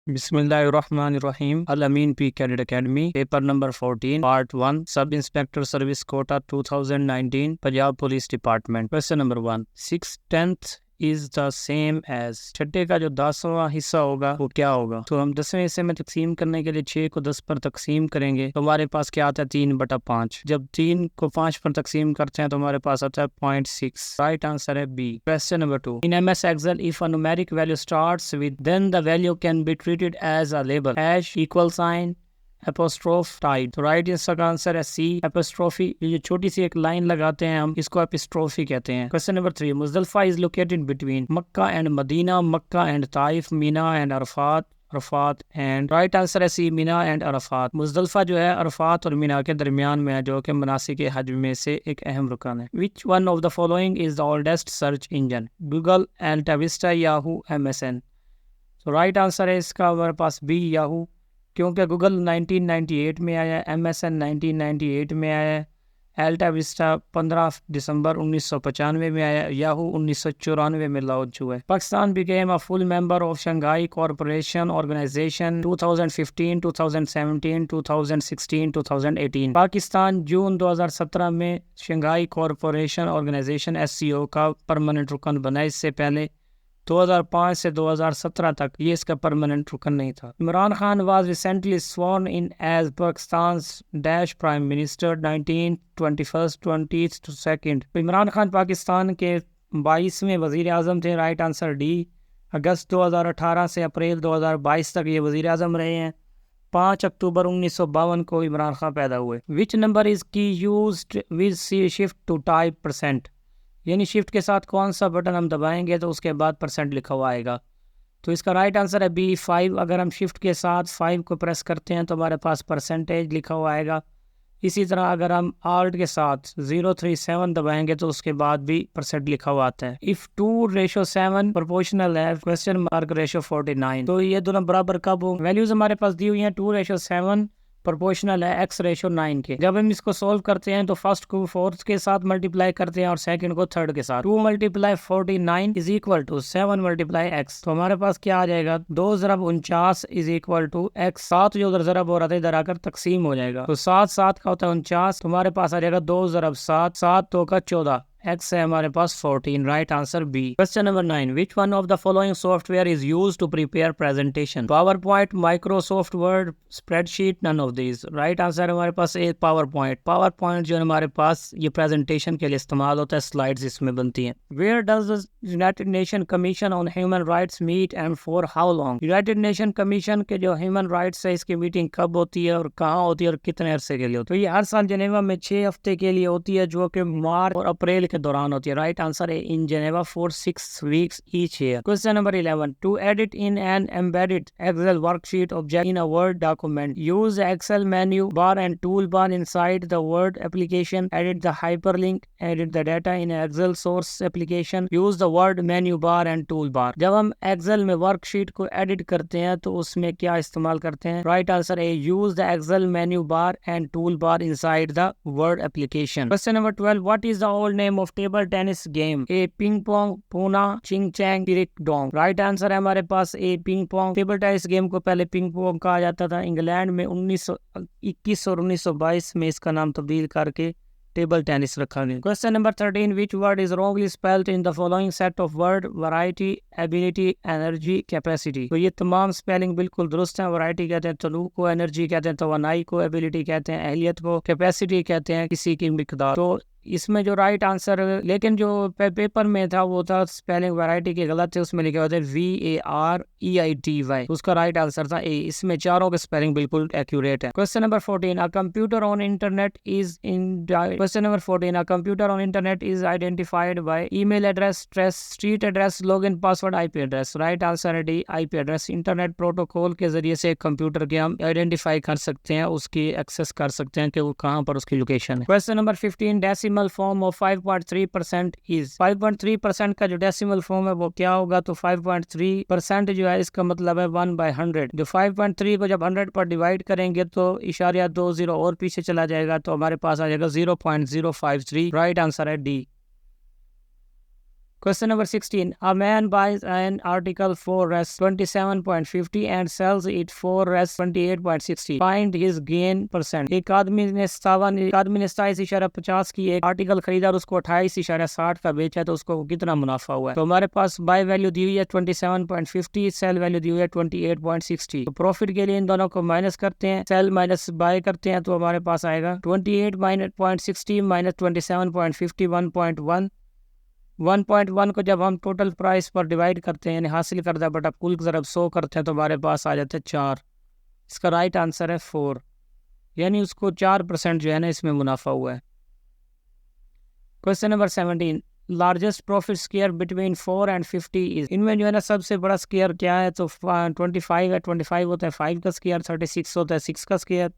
बिस्मिल्लाहिर्रहमानिर्रहीम। Al Amin P cadet academy, paper number 14, part 1, sub inspector service quota 2019, Punjab police department. Question number 1, 6/10 is the same age. छठे का जो 10वां हिस्सा होगा वो क्या होगा? तो हम 10वें हिस्से में तकसीम करने के लिए 6 को 10 पर तकसीम करेंगे तो हमारे पास क्या आता है? 3/5। जब 3 को 5 पर तकसीम करते हैं तो हमारे पास आता है 0.6। राइट आंसर है B. Question number 2, in MS Excel if a numeric value starts with then the value can be treated as a label hash equal sign apostrophe type. तो राइट इसका आंसर है सी, एपोस्ट्रोफी। ये जो छोटी सी एक line लगाते हैं हम, इसको एपोस्ट्रोफी कहते हैं। Question number 3, Muzdalifah is located between Mecca and Medina, Mecca and Taif, Mina and Arafat, Arafat and. Right answer है C, Mina and Arafat. Muzdalifah जो है अरफात और मीना के दरमियान में है, जो कि मनासिक हज में से एक अहम रुकन है। Which one of the following is the oldest search engine? Google, AltaVista, Yahoo, MSN। तो राइट आंसर है इसका हमारे पास बी, याहू, क्योंकि गूगल 1998 में आया, MSN 1998 में आया, अल्टा विस्टा 15 दिसंबर 1995 में आया, याहू 1994 में लॉन्च हुआ है। Pakistan became a full member of Shanghai corporation organisation 2015, 2017, 2016, 2018। Pakistan June 2017 में शंघाई कॉरपोरेशन ऑर्गेनाइजेशन SCO का परमानेंट रुकन बना। इससे पहले 2005 से 2017 तक ये इसका परमानेंट रुकन नहीं था। Imran Khan was recently sworn in as Pakistan dash prime minister 19, 21, 20 to 2। Imran Khan Pakistan के 22वें वजीर आज़म थे। Right answer D. अगस्त 2018 से अप्रैल 2022 तक ये वजीर आज़म रहे हैं। 5 अक्टूबर 1952 को इमरान खान पैदा हुए। Which number is key used with shift to type %? यानी शिफ्ट के साथ कौन सा बटन हम दबाएंगे तो उसके बाद % लिखा हुआ आएगा। तो इसका राइट आंसर है बी, 5। अगर हम शिफ्ट के साथ 5 को प्रेस करते हैं तो हमारे पास % लिखा हुआ आएगा। इसी तरह अगर हम आल्ट के साथ 037 दबाएंगे तो उसके बाद भी % लिखा हुआ आता है। इफ 2:7 प्रोपोर्शनल है क्वेश्चन मार्क रेशो 49, तो ये दोनों बराबर कब हो? वैल्यूज हमारे पास दी हुई हैं 2:7 प्रोपोर्शनल है X/9 के। जब हम इसको सोल्व करते हैं तो फर्स्ट को फोर्थ के साथ मल्टीप्लाई करते हैं और सेकंड को थर्ड के साथ। 2 × 49 इज इक्वल टू 7 × X। तो हमारे पास क्या आ जाएगा? 2 × 49 इज इक्वल टू X। 7 जो उधर ज़रब हो रहा था इधर आकर तकसीम हो जाएगा। तो 7 7 का होता है 49। तो हमारे पास आ जाएगा 2 × 7, 7 2 का 14। X है हमारे पास 14। Right answer B. Question number 9, which one of the following software is used to prepare presentation? PowerPoint, Microsoft Word, spreadsheet, none of these. Right answer हमारे पास A, PowerPoint. PowerPoint जो हमारे पास ये presentation के लिए इस्तेमाल होता है, स्लाइड्स इसमें बनती हैं। Where does the United Nation commission on human rights meet and for how long? United Nation commission के जो ह्यूमन राइट्स है इसकी मीटिंग कब होती है और कहाँ होती है और कितने अरसे के लिए होती है? तो ये हर साल जेनेवा में 6 हफ्ते के लिए होती है, जो कि मार्च और अप्रैल के दौरान होती है। राइट आंसर है in Geneva for 6 weeks each year. Question number 11, to edit in an embedded Excel worksheet object in a Word document use Excel menu bar and tool bar inside the Word application, edit the hyperlink, edit the data in Excel source application, use the Word menu bar and tool bar. जब हम Excel में worksheet को edit करते हैं तो उसमें क्या इस्तेमाल करते हैं? राइट आंसर है use the Excel menu bar and tool bar inside the Word application. Question number 12, what is the old name of table tennis game? A ping pong, Poona, ching chang, pirik dong. Right answer है हमारे पास A, ping pong. Table tennis game को पहले ping pong कहा जाता था। England में 1921 और 1922 में इसका नाम तब्दील करके टेबल टेनिस रखा गया। Question number 13, which word is wrongly spelled in the following set of word? Variety, ability, energy, capacity. तो ये तमाम स्पेलिंग बिल्कुल दुरुस्त है। वैरायटी कहते हैं तलू को, एनर्जी कहते हैं तवानाई को, एबिलिटी कहते हैं अहलियत को, कैपेसिटी कहते हैं किसी की मिकदार। तो इसमें जो राइट आंसर, लेकिन जो पेपर में था वो था स्पेलिंग वैरायटी के गलत थे, उसमें लिखे हुए थे VAREITY। उसका राइट आंसर था ए। इसमें चारों के स्पेलिंग बिल्कुल एक्यूरेट है। Question number 14, a computer on internet is question number 14, a computer on internet is identified by email address, street address, login password, IP address. Right answer है D, IP address. Internet protocol के जरिए से computer के हम identify कर सकते हैं, उसकी एक्सेस कर सकते हैं कि वो कहाँ पर उसकी लोकेशन है। Question number 15, decimal form of 5.3% is. 5.3% का जो डेसिमल फॉर्म है वो क्या होगा? तो 5.3% जो है इसका मतलब है 1/100। जो 5.3 को जब 100 पर डिवाइड करेंगे तो इशारिया 2 0 और पीछे चला जाएगा, तो हमारे पास आ जाएगा 0.053। राइट आंसर है D. Question number 16. A man buys an article for Rs 27.50 and sells it for Rs 28.60. Find his gain percent. एक आदमी ने 27.50 की एक आर्टिकल खरीदा और उसको 28.60 का बेचा तो उसको कितना मुनाफा हुआ है। तो हमारे पास बाय वैल्यू दी हुई है 27.50, सेल वैल्यू दी हुई है 28.60। तो प्रॉफिट के लिए इन दोनों को माइनस करते हैं, सेल माइनस बाय करते हैं, तो हमारे पास आएगा 28.60 माइनस 27.50 1.1। 1.1 को जब हम टोटल प्राइस पर डिवाइड करते हैं यानी हासिल करता बटा कुल ज़रब 100 करते हैं तो हमारे पास आ जाता है 4। इसका राइट आंसर है 4, यानी उसको 4% जो है ना इसमें मुनाफा हुआ है। Question number 17. Largest profit square between 4 and 50 is. इनमें जो है ना सबसे बड़ा स्केयर क्या है, तो 25 है, 25 होता है 5 का स्केयर, 36 होता है 6 का स्केयर,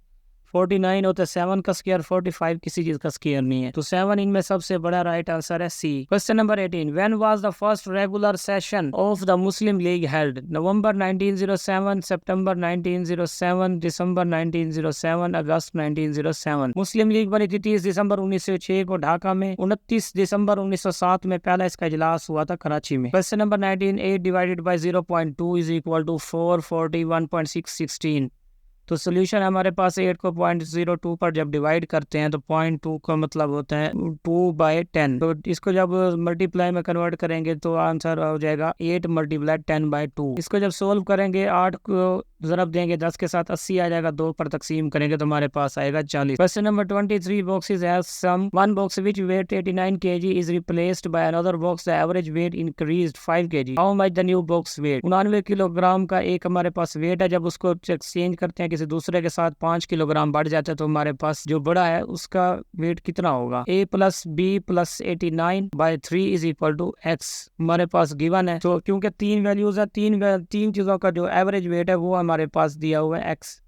49 होता है 7 का स्केयर, 45 किसी चीज का स्केयर नहीं है, तो 7 इनमें सबसे बड़ा राइट आंसर है C. Question number 18. When was the first regular session of the Muslim League held? November 1907, September 1907, December 1907, August 1907। Muslim League बनी थी 30 दिसंबर 1906 को ढाका में, 29 दिसंबर 1907 में पहला इसका इजलास हुआ था कराची में। Question number 19. 8 divided by 0.2 is equal to 4, 40, 1.6, 16। तो सोल्यूशन हमारे पास 8 को 0.02 पर जब डिवाइड करते हैं तो 0.2 का मतलब होता है 2/10। तो इसको जब मल्टीप्लाई में कन्वर्ट करेंगे तो आंसर हो जाएगा 8 × 10/2। इसको जब सोल्व करेंगे 8 को ज़रब देंगे 10 के साथ 80 आ जाएगा, 2 पर तकसीम करेंगे तो हमारे पास आएगा 40। Question number 23. Boxes have some one box which weight 89 kg is replaced by another box, the average weight increased 5 kg। How much the new box weight? 99 kilogram का एक हमारे पास वेट है, जब उसको एक्सचेंज करते हैं किसी दूसरे के साथ 5 किलोग्राम बढ़ जाता है तो हमारे पास जो बड़ा है उसका वेट कितना होगा? a + b + 89/3 is equal to x हमारे पास गिवन है। तो क्योंकि 3 वैल्यूज है, तीन चीजों का जो एवरेज वेट है वो हमारे पास दिया हुआ है x,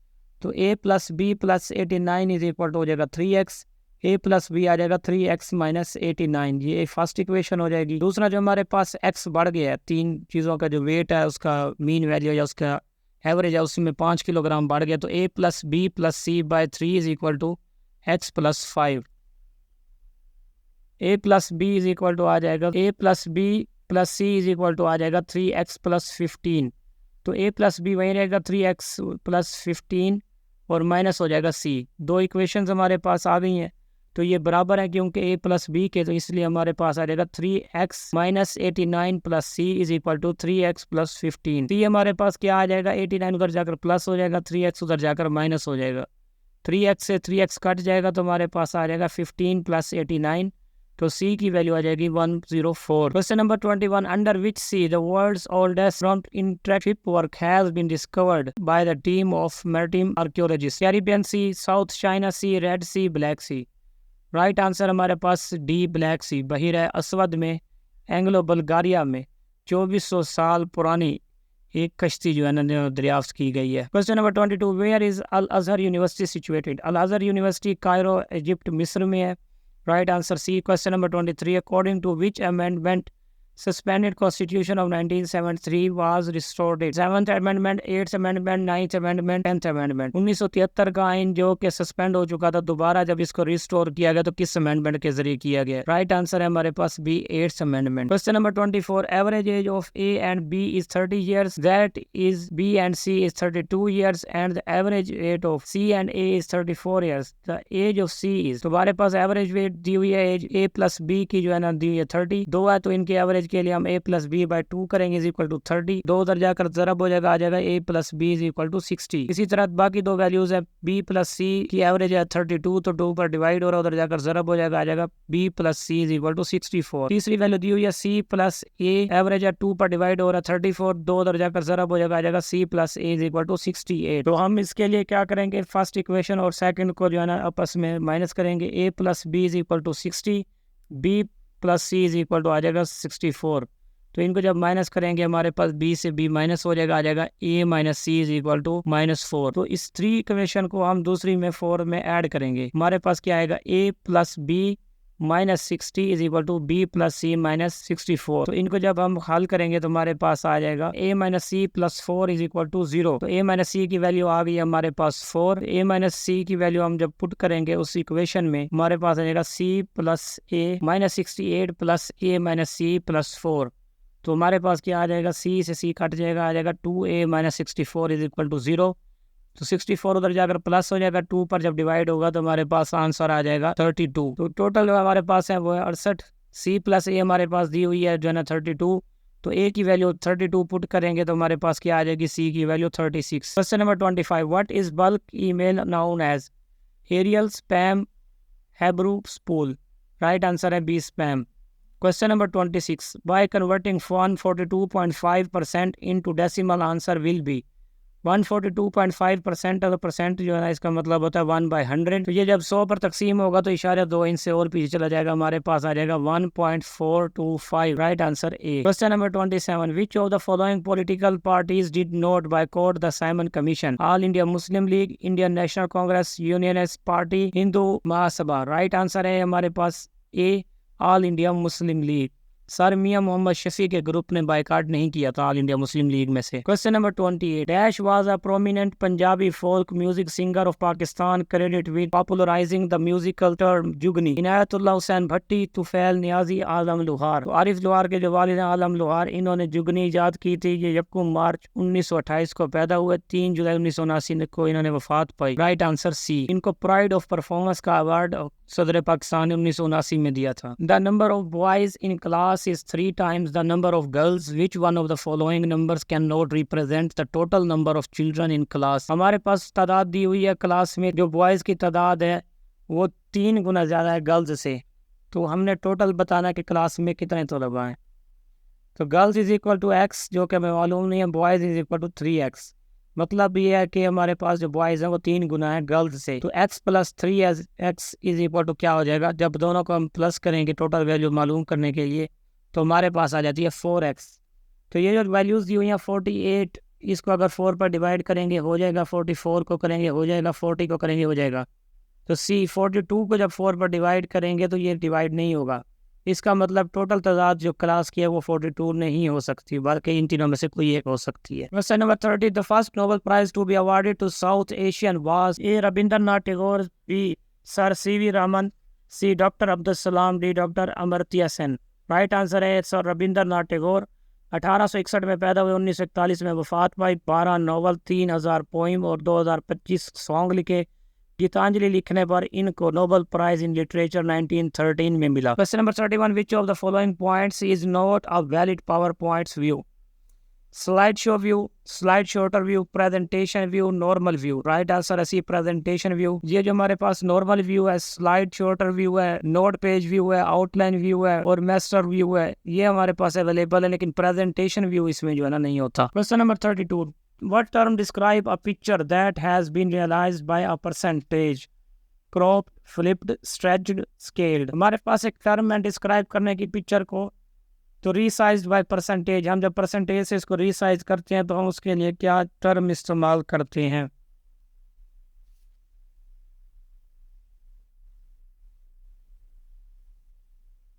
तो a + b + 89 is equal to हो जाएगा 3x, a + b आ जाएगा 3x - 89। ये फर्स्ट इक्वेशन हो जाएगी। दूसरा जो हमारे पास x बढ़ गया है, तीन चीज़ों का जो वेट है उसका मीन वैल्यू या उसका एवरेज है उसमें 5 किलोग्राम बढ़ गया, तो a + b + c/3 is equal to x + 5। a + b is equal to आ जाएगा a + b + c is equal to आ जाएगा 3x + 15। तो a + b वहीं रहेगा 3x + 15 और माइनस हो जाएगा c। दो इक्वेशंस हमारे पास आ गई हैं, तो ये बराबर है क्योंकि a + b के, तो इसलिए हमारे पास आ जाएगा 3x - 89 + c is equal to 3x + 15। c हमारे पास क्या आ जाएगा? 89 उधर जाकर प्लस हो जाएगा, 3x उधर जाकर माइनस हो जाएगा, 3x से 3x कट जाएगा तो हमारे पास आ जाएगा 15 + 89, तो c की वैल्यू आ जाएगी 104। Question number 21. Under which sea the world's oldest front interactive work has been discovered by the team of maritime archaeologist? Caribbean Sea, South China Sea, Red Sea, Black Sea. Right answer हमारे पास D black सी। बहिरा Aswad में Anglo Bulgaria में 2400 साल पुरानी एक कश्ती जो है ना दरियाफ्त की गई है। Question number 22. Where is Al Azhar university situated? Al Azhar university Cairo Egypt मिस्र में है। Right answer C. Question number 23. According to which amendment suspended constitution of 1973 was restored? 7th amendment, 8th amendment, 9th amendment, 10th amendment। 1973 का आइन जो कि suspend हो चुका था, दोबारा जब इसको रिस्टोर किया गया तो किस अमेंडमेंट के जरिए किया गया? राइट आंसर है हमारे पास B 8th amendment. Question number 24. Average age of A and B is 30 years, that is b and c is 32 years and the average age of c and a is 34 years, the age of c is। तो हमारे पास average weight दी हुई है as a + b की जो है ना दी हुई है 30, दो है तो इनके एवरेज के लिए हम a + b/2 करेंगे इज इक्वल टू 30, दो उधर जाकर ज़रब हो जाएगा, आ जाएगा a + b is equal to 60। इसी तरह बाकी दो वैल्यूज है b + c की एवरेज है 32, तो 2 पर डिवाइड हो रहा है, उधर जाकर ज़रब हो जाएगा, आ जाएगा b + c is equal to 64। तीसरी वैल्यू दी हुई है c + a, एवरेज है 2 पर डिवाइड हो रहा है 34, 2 उधर जाकर ज़रब हो जाएगा, आ जाएगा c + a is equal to 68। तो हम इसके लिए क्या करेंगे, फर्स्ट इक्वेशन और सेकंड को जो है ना आपस में माइनस करेंगे। a + b is equal to 60, b + c is equal to आ जाएगा 64। तो इनको जब माइनस करेंगे हमारे पास b से b माइनस हो जाएगा, आ जाएगा a - c is equal to -4। तो इस 3 इक्वेशन को हम दूसरी में 4 में ऐड करेंगे, हमारे पास क्या आएगा a + b minus 60 is equal to b plus c minus 64। तो इनको जब हम हल करेंगे तो हमारे पास आ जाएगा a minus c plus 4 is equal to 0। तो a माइनस सी की वैल्यू आ गई हमारे पास 4। a माइनस सी की वैल्यू हम जब पुट करेंगे उस इक्वेशन में हमारे पास आ जाएगा c plus a minus 68 plus a minus c plus 4। तो हमारे पास क्या आ जाएगा, c से c कट जाएगा, आ जाएगा 2a minus 64 is equal to 0। तो 64 उधर जाकर प्लस हो जाएगा, 2 पर जब डिवाइड होगा तो हमारे पास आंसर आ जाएगा 32। तो टोटल हमारे पास है वो है 68। सी प्लस ए हमारे पास दी हुई है जो है ना 32। तो ए की वैल्यू 32 पुट करेंगे तो हमारे पास क्या आ जाएगी, सी की value 36। Question number 25, what is bulk email known as? Aerial, spam, Hebrew, spool. Right answer है B, spam. Question number 26, by converting 142.5% into decimal answer will be. 142.5% of percent जो है ना इसका मतलब होता है 1/100। तो ये जब 100 पर तकसीम होगा तो इशारा 2 इंच से और पीछे चला जाएगा, हमारे पास आ जाएगा 1.425। Right answer A. Question number 27, which of the following political parties did not boycott the Simon Commission? All India Muslim League, Indian National Congress, Unionist Party, Hindu Mahasabha. Right answer है हमारे पास ए, ऑल इंडिया मुस्लिम लीग। सर मियां मोहम्मद शफी के ग्रुप ने बाइकाट नहीं किया था ऑल इंडिया मुस्लिम लीग में से। Question number 28, dash was a prominent Punjabi folk music singer of Pakistan credit with popularising the musical term jugni? Inayatullah Hussain Bhatti, Tufail Niazi, Alam Lohar. तो आरिफ लोहार के जो वालिद हैं आलम लोहार, इन्होंने जुगनी ईजाद की थी। ये यकम मार्च 1928 को पैदा हुए, 3 जुलाई 1979 को इन्होंने वफात पाई। Right answer C. इनको प्राइड ऑफ परफॉर्मेंस का अवार्ड सदर पाकिस्तान ने 1979 में दिया था। The number of boys in class is 3 times the number of girls. Which one of the following numbers cannot represent the total number of children in class? हमारे पास तादाद दी हुई है क्लास में, जो बॉयज़ की तादाद है वो 3 गुना ज़्यादा है गर्ल्स से। तो हमने टोटल बताना है कि क्लास में कितने तलबा हैं। तो girls is equal to x, जो कि हमें मालूम नहीं है, boys is equal to 3x। मतलब ये है कि हमारे पास जो बॉयज़ हैं वो 3 गुना है गर्ल्स से। तो x plus 3x is equal to क्या हो जाएगा, जब दोनों को हम प्लस करेंगे टोटल वैल्यू मालूम करने के लिए, तो हमारे पास आ जाती है 4x। तो ये जो वैल्यूज़ दी हुई हैं 48, इसको अगर 4 पर डिवाइड करेंगे हो जाएगा, 44 को करेंगे हो जाएगा, 40 को करेंगे हो जाएगा। तो सी 42 को जब 4 पर डिवाइड करेंगे तो ये डिवाइड नहीं होगा। इसका मतलब टोटल तादाद जो क्लास की है वो 42 नहीं हो सकती, बल्कि इन तीनों में से कोई एक हो सकती है। Question number 30, the first Nobel prize to be awarded to South Asian was? A Rabindranath Tagore, B sir CV Raman, C doctor Abdul Salam, D doctor Amartya Sen. Right answer है सर रविंद्रनाथ टैगोर। 1861 में पैदा हुए, 1941 में वफात पाई। 12 नॉवल, 3000 पोइम और 2025 सॉन्ग लिखे। गीतांजलि लिखने पर इनको नोबेल प्राइज इन लिटरेचर 1913 में मिला। Question number 31, which of the following points is not a valid power points view? Slide show view, slide shorter view, presentation view, normal view. Right answer है सी, presentation view. ये जो हमारे पास normal view है, slide shorter view है, note page view है, outline view है और master view है, ये हमारे पास अवेलेबल है, लेकिन प्रेजेंटेशन व्यू इसमें जो है ना नहीं होता। Question number 32, what term describe a picture that has been realized by a percentage? Crop, flipped, stretched, scaled. हमारे पास एक टर्म है डिस्क्राइब करने की पिक्चर को, तो रीसाइज बाय परसेंटेज। हम जब परसेंटेज से इसको रीसाइज करते हैं तो हम उसके लिए क्या टर्म इस्तेमाल करते हैं?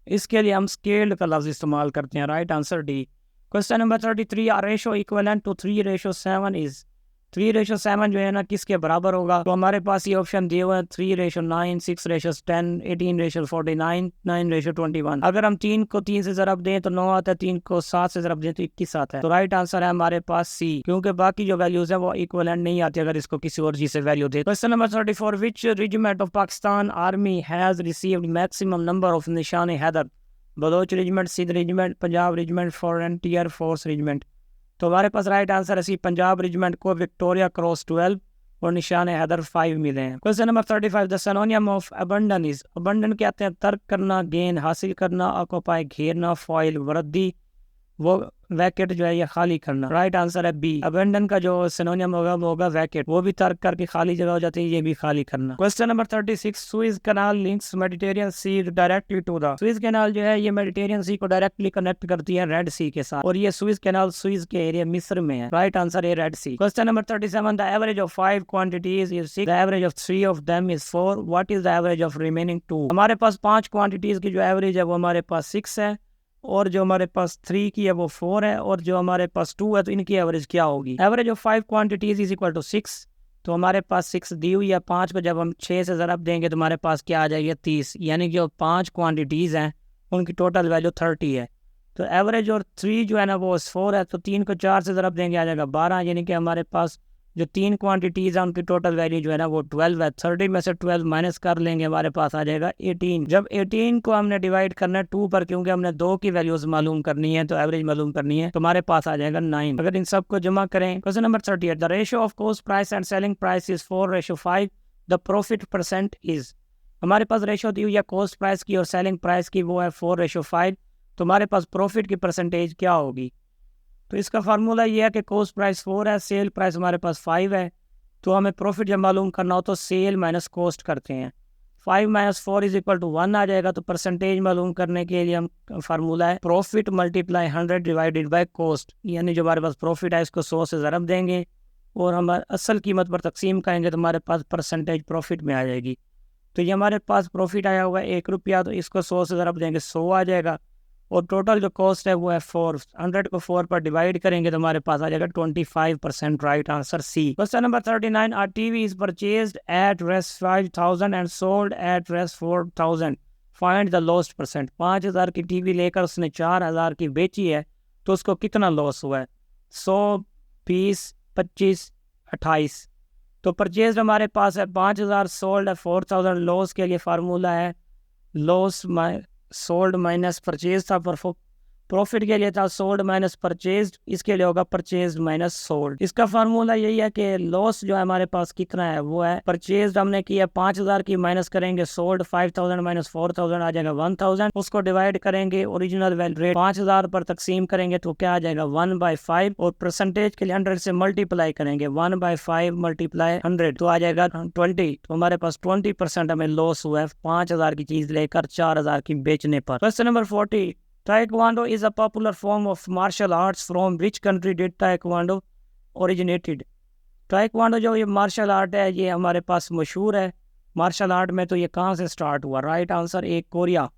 इसके लिए हम स्केल्ड का लफ्ज इस्तेमाल करते हैं। Right answer D. Question number 33, a ratio equivalent to 3:7 is? 3:7 जो है ना किसके बराबर होगा? तो हमारे पास ये ऑप्शन दिए हुए हैं 3:9, 6:10, 18:49, 9:21। अगर हम 3 को 3 से ज़रब दें तो 9 आता है, 3 को 7 से ज़रब दें तो 21 आता है। तो राइट आंसर है हमारे पास सी, क्योंकि बाकी जो वैल्यूज है वो इक्विवेलेंट नहीं आती अगर इसको किसी और चीज से वैल्यू दे। Question number 34, which regiment of Pakistan army has received maximum number of Nishan Haider? Baloch regiment, Sindh regiment, Punjab regiment, frontier force regiment. तो हमारे पास राइट आंसर है पंजाब रेजिमेंट को विक्टोरिया क्रॉस 12 और निशान हैदर 5 मिले हैं। Question number 35, the synonym of abandon is? Abandon कहते हैं तर्क करना, गेन हासिल करना, ऑक्यूपाई घेरना, फॉइल वृद्धि, वो वैकेट जो है ये खाली करना। राइट आंसर है बी। अबेंडन का जो सिनोनिम होगा वो होगा वैकेट, वो भी तर्क करके खाली जगह हो जाती है, ये भी खाली करना। Question number 36, Suez canal links Mediterranean sea directly to the. Suez canal जो है ये मेडिटेरियन सी को डायरेक्टली कनेक्ट करती है रेड सी के साथ, और ये सुएज कैनाल सुएज के एरिया मिस्र में है। राइट आंसर है Red Sea. Question number 37, the average of 5 quantities is 6, the average of 3 of them is 4, what is the average of remaining 2। हमारे पास 5 क्वांटिटीज की जो एवरेज है वो हमारे पास 6 है, और जो हमारे पास 3 की है वो 4 है, और जो हमारे पास 2 है तो इनकी एवरेज क्या होगी। Average of 5 quantities is equal to 6, तो हमारे पास 6 दी हुई है, 5 को जब हम 6 से ज़रब देंगे तो हमारे पास क्या आ जाएगी 30, यानी कि जो 5 क्वांटिटीज़ हैं उनकी टोटल वैल्यू 30 है। तो एवरेज और 3 जो है ना वो 4 है, तो 3 को 4 से ज़रब देंगे आ जाएगा 12, यानी कि हमारे पास जो 3 क्वांटिटीज़ हैं उनकी टोटल वैल्यू जो है ना वो 12 है। 30 में से 12 माइनस कर लेंगे, हमारे पास आ जाएगा 18। जब 18 को हमने डिवाइड करना है 2 पर, क्योंकि हमने 2 की वैल्यूज मालूम करनी है तो एवरेज मालूम करनी है, तो हमारे पास आ जाएगा 9। अगर इन सबको जमा करें, question number 38, the ratio of cost price and selling price is 4:5, the profit percent is. हमारे पास रेशियो दी हुई है कॉस्ट प्राइस की और सेलिंग प्राइस की, वो है 4:5, तो हमारे पास प्रॉफिट की परसेंटेज क्या होगी। तो इसका फार्मूला ये है कि कॉस्ट प्राइस 4 है, सेल प्राइस हमारे पास 5 है, तो हमें प्रॉफिट जब मालूम करना हो तो सेल माइनस कॉस्ट करते हैं। 5 - 4 इज इक्वल टू 1 आ जाएगा। तो परसेंटेज मालूम करने के लिए हम फार्मूला है profit multiply 100 divided by cost, यानी जो हमारे पास प्रॉफिट है इसको 100 से ज़रब देंगे और हमारे असल कीमत पर तकसीम करेंगे तो हमारे पास परसेंटेज प्रॉफिट में आ जाएगी। तो ये हमारे पास प्रॉफिट आया हुआ है 1 रुपया, तो इसको 100 से ज़रब देंगे 100 आ जाएगा, और टोटल जो कॉस्ट है वो है 4। 100 को 4 पर डिवाइड करेंगे तो हमारे पास आ जाएगा 25%। Right answer C. Question number 39, a TV is purchased at Rs 5000 and sold at Rs 4000, find the lost percent. 5000 की टीवी लेकर उसने 4000 की बेची है, तो उसको कितना लॉस हुआ है। 100, 20, 25, 28। तो परचेज हमारे पास है 5000, सोल्ड है 4000। लॉस के लिए फार्मूला है लॉस सोल्ड माइनस परचेज था, प्रॉफिट के लिए था सोल्ड माइनस परचेज, इसके लिए होगा परचेज माइनस सोल्ड। इसका फार्मूला यही है कि लॉस जो है हमारे पास कितना है वो है परचेज हमने किया 5000 की, माइनस करेंगे सोल्ड 5000 माइनस 4000 आ जाएगा 1000, उसको डिवाइड करेंगे ओरिजिनल रेट 5000 पर तकसीम करेंगे तो क्या आ जाएगा 1/5, और परसेंटेज के लिए 100 से मल्टीप्लाई करेंगे 1/5 मल्टीप्लाई 100 तो आ जाएगा 20। तो हमारे पास 20% हमें लॉस हुआ है 5000 की चीज लेकर 4000 की बेचने पर। Question number 40, Taekwondo is a popular form of martial arts. From which country did Taekwondo originated? Taekwondo जो ये मार्शल आर्ट है ये हमारे पास मशहूर है मार्शल आर्ट में, तो ये कहाँ से स्टार्ट हुआ। राइट आंसर एक कोरिया।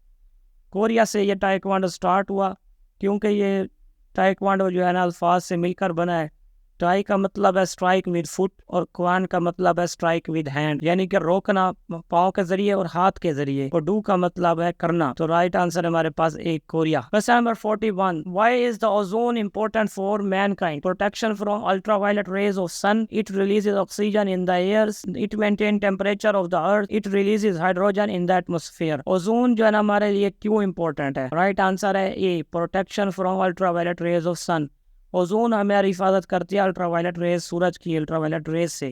कोरिया से ये टाइक्वांडो स्टार्ट हुआ, क्योंकि ये टाइक्वांडो जो है ना अल्फाज से मिलकर बना है। टाई का मतलब है स्ट्राइक विद फुट और क्वान का मतलब है स्ट्राइक विद हैंड, यानी कि रोकना पाँव के जरिए और हाथ के जरिए, और डू का मतलब है करना। तो राइट आंसर हमारे पास एक कोरिया। Question number 41, why is the ozone important for mankind? Protection from ultraviolet rays of sun, it releases oxygen in the air, it maintain temperature of the earth, it releases hydrogen in the atmosphere. Ozone जो है ना हमारे लिए क्यों important है। Right answer है A, protection from ultraviolet rays of sun. Ozone हमारी हिफाजत करती है अल्ट्रावायलेट रेज, सूरज की अल्ट्रावायलेट रेज से।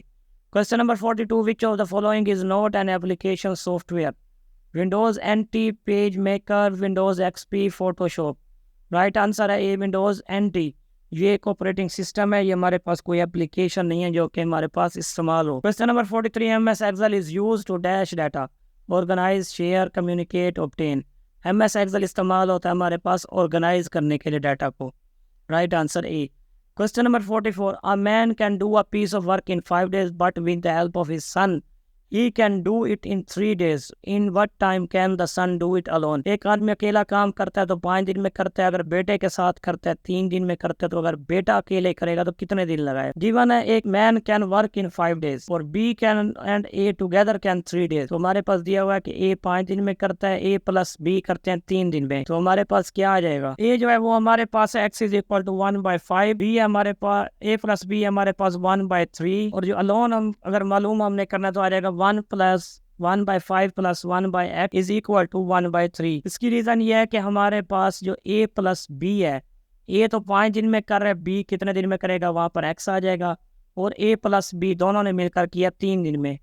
Question number 42, which of the following is not an application software? Windows NT, PageMaker, Windows XP, Photoshop. Right answer है A, Windows NT। ये एक ऑपरेटिंग सिस्टम है, ये हमारे पास कोई एप्लीकेशन नहीं है जो कि हमारे पास इस्तेमाल हो। Question number 43, MS Excel is use to dash data, organize, share, communicate, obtain. MS Excel इस्तेमाल होता है हमारे पास ऑर्गेनाइज करने के लिए डाटा को। Right answer A. Question number 44, a man can do a piece of work in 5 days but with the help of his son he can do it in 3 days. In what time can the son do it alone? एक आदमी अकेला काम करता है तो 5 दिन में करता है, अगर बेटे के साथ करता है 3 दिन में करता है, तो अगर बेटा अकेले करेगा तो कितने दिन लगाए। गिवन है एक man can work in 5 days और B can and A together can 3 days। तो हमारे पास दिया हुआ है कि A 5 दिन में करता है, A प्लस B करते हैं 3 दिन में, तो हमारे पास क्या आ जाएगा। A जो है वो हमारे पास है x is equal to 1/5, B हमारे पास A प्लस B हमारे पास 1/3, और जो अलोन हम अगर मालूम हमने करना तो आ जाएगा 1 + 1/5 + 1/x इज इक्वल टू 1/3। इसकी रीजन ये है कि हमारे पास जो A प्लस B है, A तो 5 दिन में कर रहा है, B कितने दिन में करेगा, वहां पर x आ जाएगा, और A प्लस B दोनों ने मिलकर किया 3 दिन में,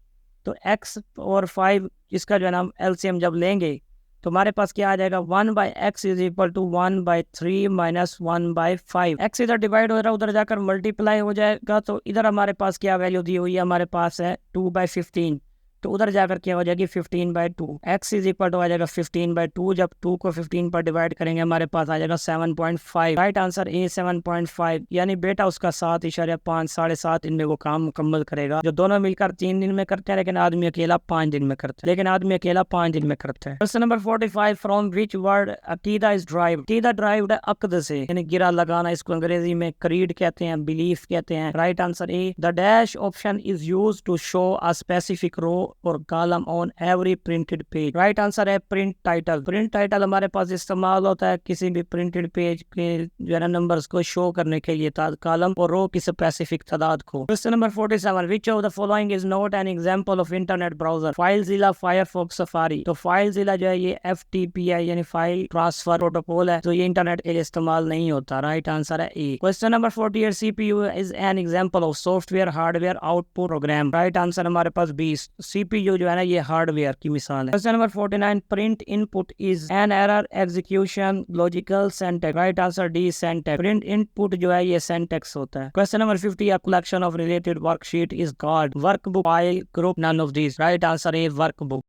तो x और 5 इसका जो है ना LCM जब लेंगे तो हमारे पास क्या आ जाएगा 1/x is equal to 1/3 minus 1/5। x इधर डिवाइड हो रहा है, उधर जाकर मल्टीप्लाई हो जाएगा, तो इधर हमारे पास क्या वैल्यू दी हुई है, हमारे पास है 2/15, तो उधर जाकर क्या हो जाएगी 15/2। x इज इक्वल टू आ जाएगा 15/2, जब 2 को 15 पर डिवाइड करेंगे हमारे पास आ जाएगा 7.5। राइट आंसर ए 7.5, यानी बेटा उसका 7.5 7.5 दिन में वो काम मुकम्मल करेगा, जो दोनों मिलकर 3 दिन में करते हैं, लेकिन आदमी अकेला 5 दिन में करता है। Question number 45, from which word अकीदा इज ड्राइव्ड। अकीदा ड्राइव्ड है अक्द से, यानी गिरा लगाना, इसको अंग्रेजी में क्रीड कहते हैं, बिलीफ कहते हैं। Right answer A, the dash option is used to show a specific row और column on every printed page. Right answer है प्रिंट टाइटल। प्रिंट टाइटल हमारे पास इस्तेमाल होता है किसी भी प्रिंटेड पेज के जो है ना नंबर्स को शो करने के लिए, कॉलम और रो की स्पेसिफिक तादाद को। Question number 47, which of the following is not an example of internet browser. FileZilla, Firefox, Safari. तो फाइलज़िला जो है ये FTP है, यानी फाइल ट्रांसफर प्रोटोकॉल है, तो ये इंटरनेट के लिए इस्तेमाल नहीं होता। राइट आंसर है A. Question number 48, CPU is an example of software hardware output program. Right answer हमारे पास 20। CPU जो है ना ये हार्डवेयर की मिसाल है। Question number 49, print input is an error execution logical syntax. Right answer D syntax. Print input जो है ये सिंटैक्स होता है। Question number 50, a collection of related worksheet is called workbook, file, group, none of these. Right answer A workbook.